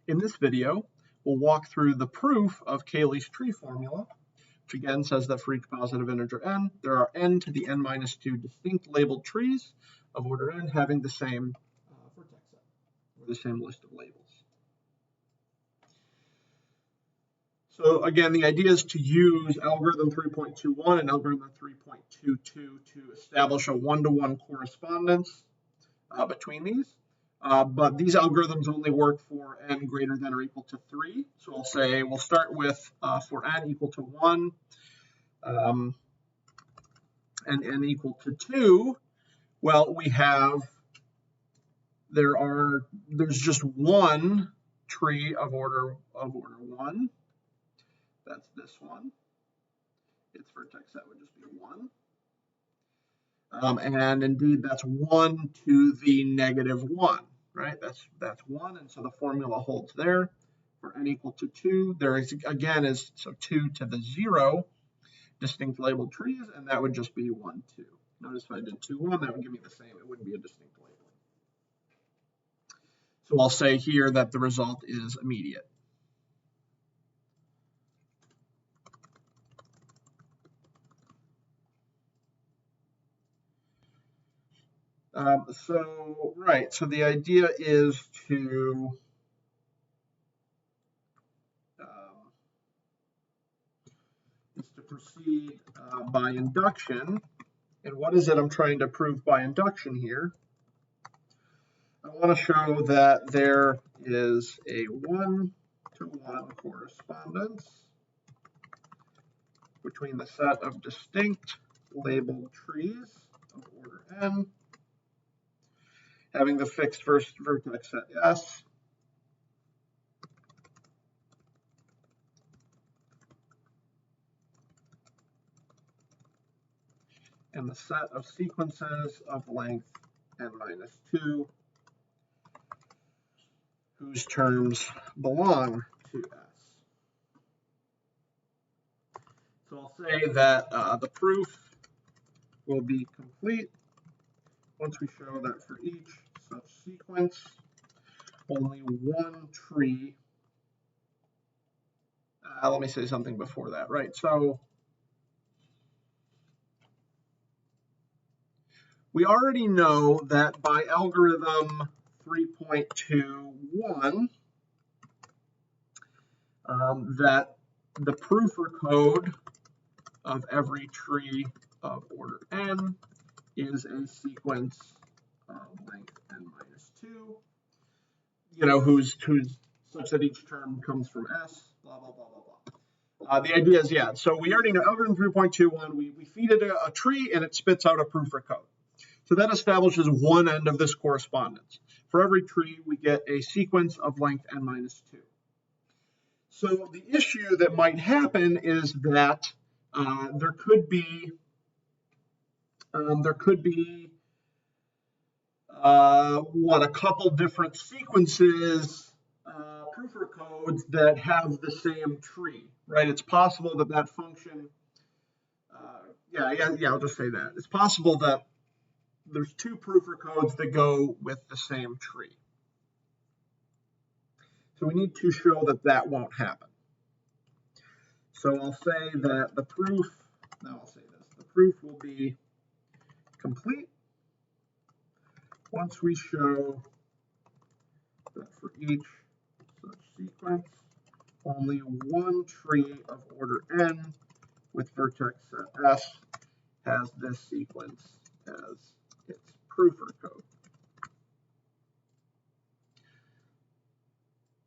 In this video, we'll walk through the proof of Cayley's tree formula, which again says that for each positive integer n, there are n to the n minus 2 distinct labeled trees of order n having the same vertex set, or the same list of labels. So again, the idea is to use algorithm 3.21 and algorithm 3.22 to establish a one-to-one correspondence between these. But these algorithms only work for n greater than or equal to 3. So I'll say we'll start with for n equal to 1 and n equal to 2. Well, we have there's just one tree of order 1. That's this one. Its vertex set would just be 1. And indeed, that's 1 to the negative 1, right? That's 1, and so the formula holds there. For n equal to 2, there is, again, is so 2 to the 0 distinct labeled trees, and that would just be 1, 2. Notice if I did 2, 1, that would give me the same. It wouldn't be a distinct labeling. So I'll say here that the result is immediate. So the idea is to proceed by induction. And what is it I'm trying to prove by induction here? I want to show that there is a one-to-one correspondence between the set of distinct labeled trees of order n having the fixed vertex set S and the set of sequences of length n minus 2 whose terms belong to S. So I'll say that the proof will be complete once we show that for each such sequence, only one tree. Let me say something before that, right? So we already know that by algorithm 3.21, that the Prufer code of every tree of order n is a sequence of length n minus 2, who's such that each term comes from S, blah, blah, blah, blah, blah. The idea is, so we already know algorithm 3.21, we feed it a tree and it spits out a Prufer code. So that establishes one end of this correspondence. For every tree, we get a sequence of length n minus 2. So the issue that might happen is that there could be a couple different sequences, Prufer codes that have the same tree, right? It's possible that function, I'll just say that. It's possible that there's two Prufer codes that go with the same tree. So we need to show that won't happen. So I'll say that the proof will be complete once we show that for each such sequence, only one tree of order n with vertex set S has this sequence as its Prufer code.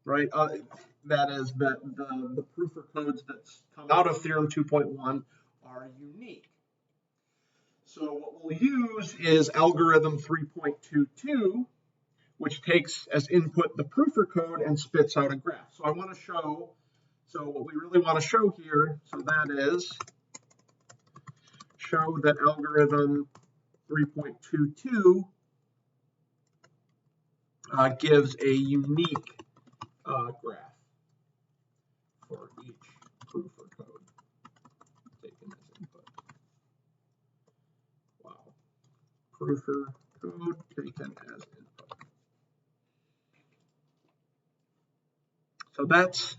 Right? That is that the Prufer codes that come out of theorem 2.1 are unique. So what we'll use is algorithm 3.22, which takes as input the Prufer code and spits out a graph. So I want to show, what we really want to show here, so that is show that algorithm 3.22 gives a unique graph for each Prufer code taken as input. Wow. Prufer code taken as input. So that's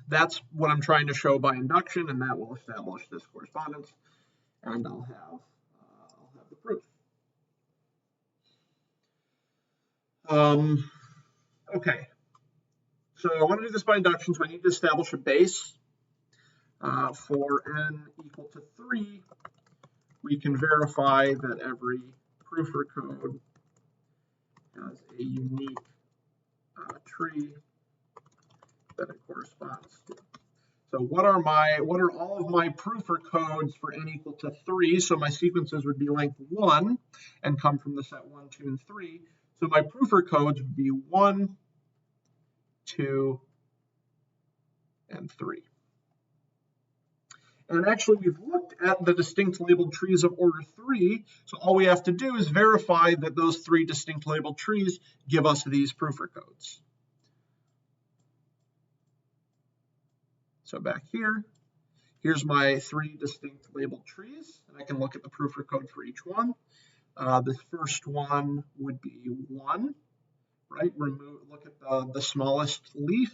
what I'm trying to show by induction, and that will establish this correspondence, and I'll have the proof. Okay, so I want to do this by induction, so I need to establish a base. For n equal to 3, we can verify that every Prufer code has a unique tree that it corresponds to. So what are all of my Prufer codes for n equal to 3? So my sequences would be length 1 and come from the set 1, 2, and 3. So my Prufer codes would be 1, 2, and 3. And actually, we've looked at the distinct labeled trees of order 3, so all we have to do is verify that those 3 distinct labeled trees give us these Prufer codes. So back here, here's my 3 distinct labeled trees, and I can look at the Prufer code for each one. The first one would be 1, right? Look at the smallest leaf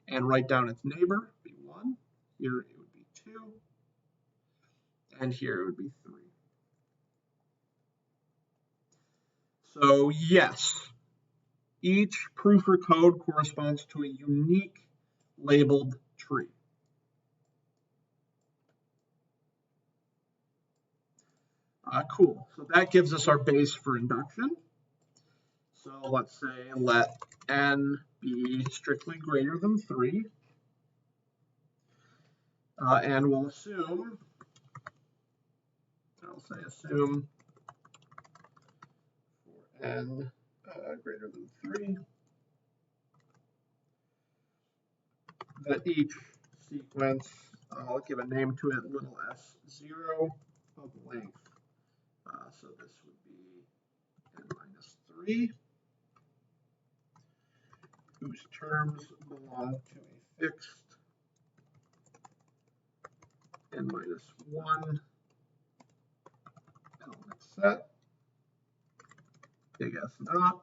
and write down its neighbor, be 1. Here it would be 2, and here it would be 3. So yes, each Prufer code corresponds to a unique labeled tree. Cool, so that gives us our base for induction. So let's say let n be strictly greater than 3. And we'll assume, assume for n greater than 3, that each sequence, I'll give a name to it, little s0 of length. So this would be n minus 3, whose terms belong to a fixed n minus 1 element set, big S naught.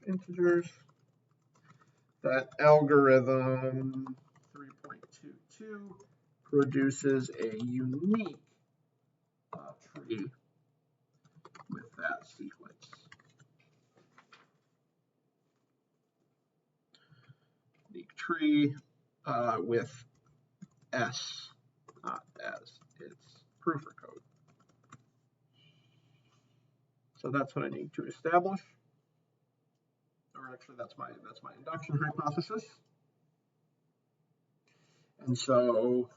Integers. That algorithm 3.22 produces a unique tree with that sequence. Unique tree with S as its Prufer code. So that's what I need to establish. Or actually, that's my induction hypothesis. And so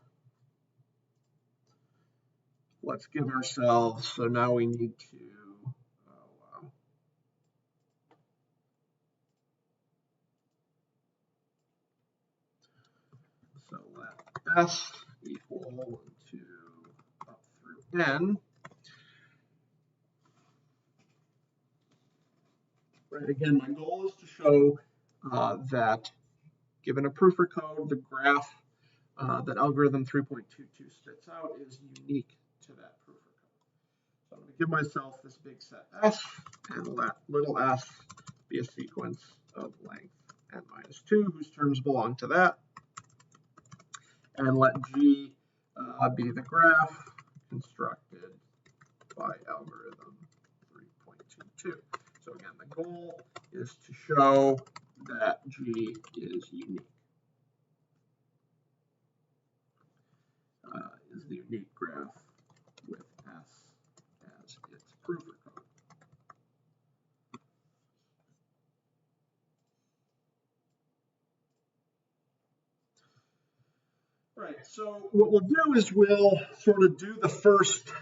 let's give ourselves, so now we need to, so let S equal to up through n. Right, again, my goal is to show that given a Prufer code, the graph that algorithm 3.22 spits out is unique to that Prufer code. So I'm going to give myself this big set S and let little s be a sequence of length n minus 2, whose terms belong to that. And let G be the graph constructed by algorithm 3.22. So again, the goal is to show that G is unique. Is the unique graph with S as its Prufer code. Right, so what we'll do is we'll sort of do the first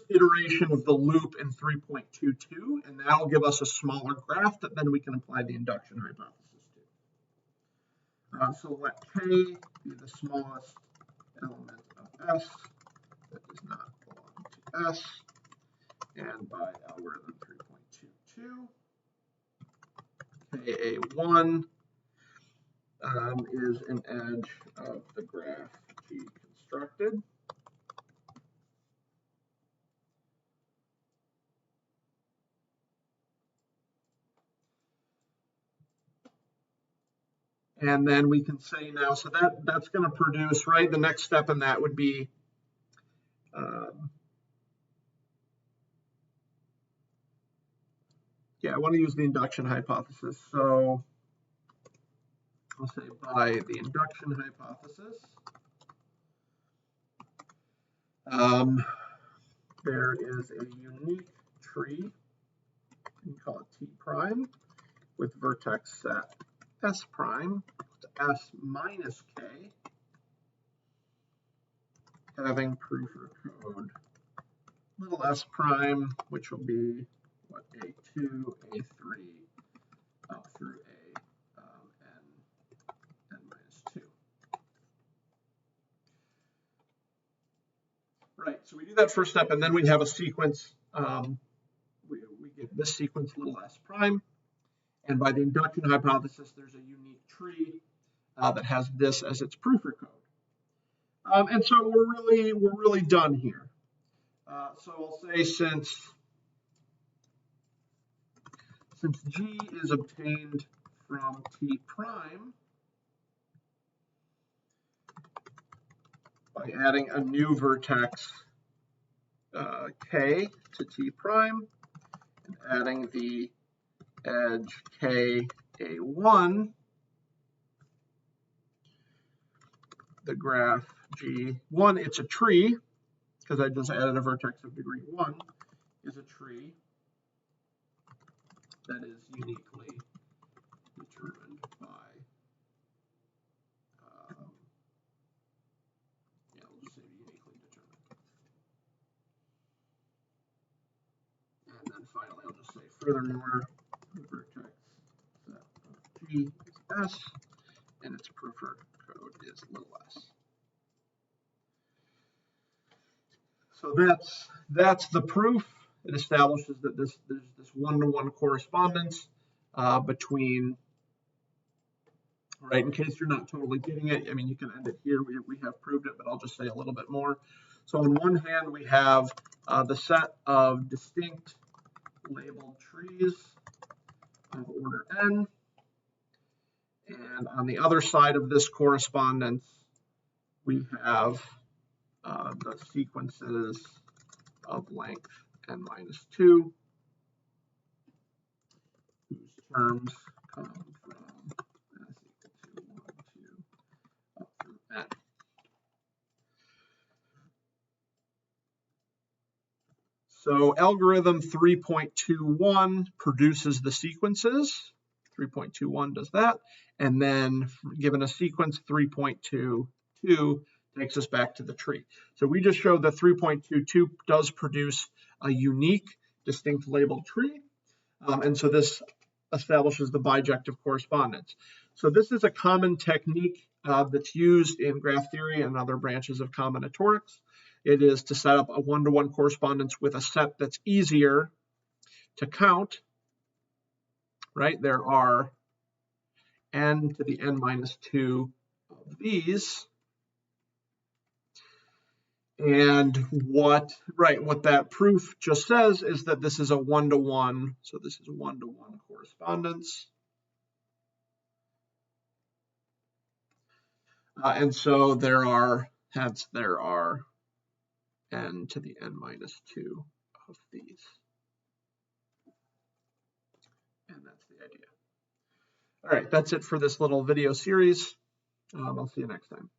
iteration of the loop in 3.22, and that'll give us a smaller graph that then we can apply the induction hypothesis to. So let K be the smallest element of S that does not belong to S, and by algorithm 3.22, KA1 is an edge of the graph G constructed. And then we can say now, so that's going to produce, right? The next step in that would be yeah, I want to use the induction hypothesis. So I'll say by the induction hypothesis, there is a unique tree, we call it T prime, with vertex set S prime to S minus K, having Prufer code little s prime, which will be what, A2, A3, up through n minus 2. Right, so we do that first step, and then we have a sequence. We get this sequence little s prime, and by the induction hypothesis, there's a unique tree that has this as its Prufer code. And so we're really done here. So I'll say since G is obtained from T prime by adding a new vertex K to T prime and adding the edge K A1, the graph G1, it's a tree, because I just added a vertex of degree 1, is a tree that is uniquely determined by, yeah, we'll just say uniquely determined. And then finally, I'll just say furthermore, the vertex set of G is S, and its Prufer code is little s. So that's the proof. It establishes that there's this one-to-one correspondence between, right, in case you're not totally getting it, I mean, you can end it here. We have proved it, but I'll just say a little bit more. So on one hand, we have the set of distinct labeled trees of order n. And on the other side of this correspondence, we have the sequences of length n minus 2, whose terms come from s equal to 1, 2, up through n. So algorithm 3.21 produces the sequences. 3.21 does that. And then given a sequence, 3.22 takes us back to the tree. So we just showed that 3.22 does produce a unique, distinct labeled tree. And so this establishes the bijective correspondence. So this is a common technique that's used in graph theory and other branches of combinatorics. It is to set up a one-to-one correspondence with a set that's easier to count, right? There are n to the n minus 2 of these. And what that proof just says is that this is a one-to-one. So this is a one-to-one correspondence. And so there are n to the n minus 2 of these. And that's the idea. All right, that's it for this little video series. I'll see you next time.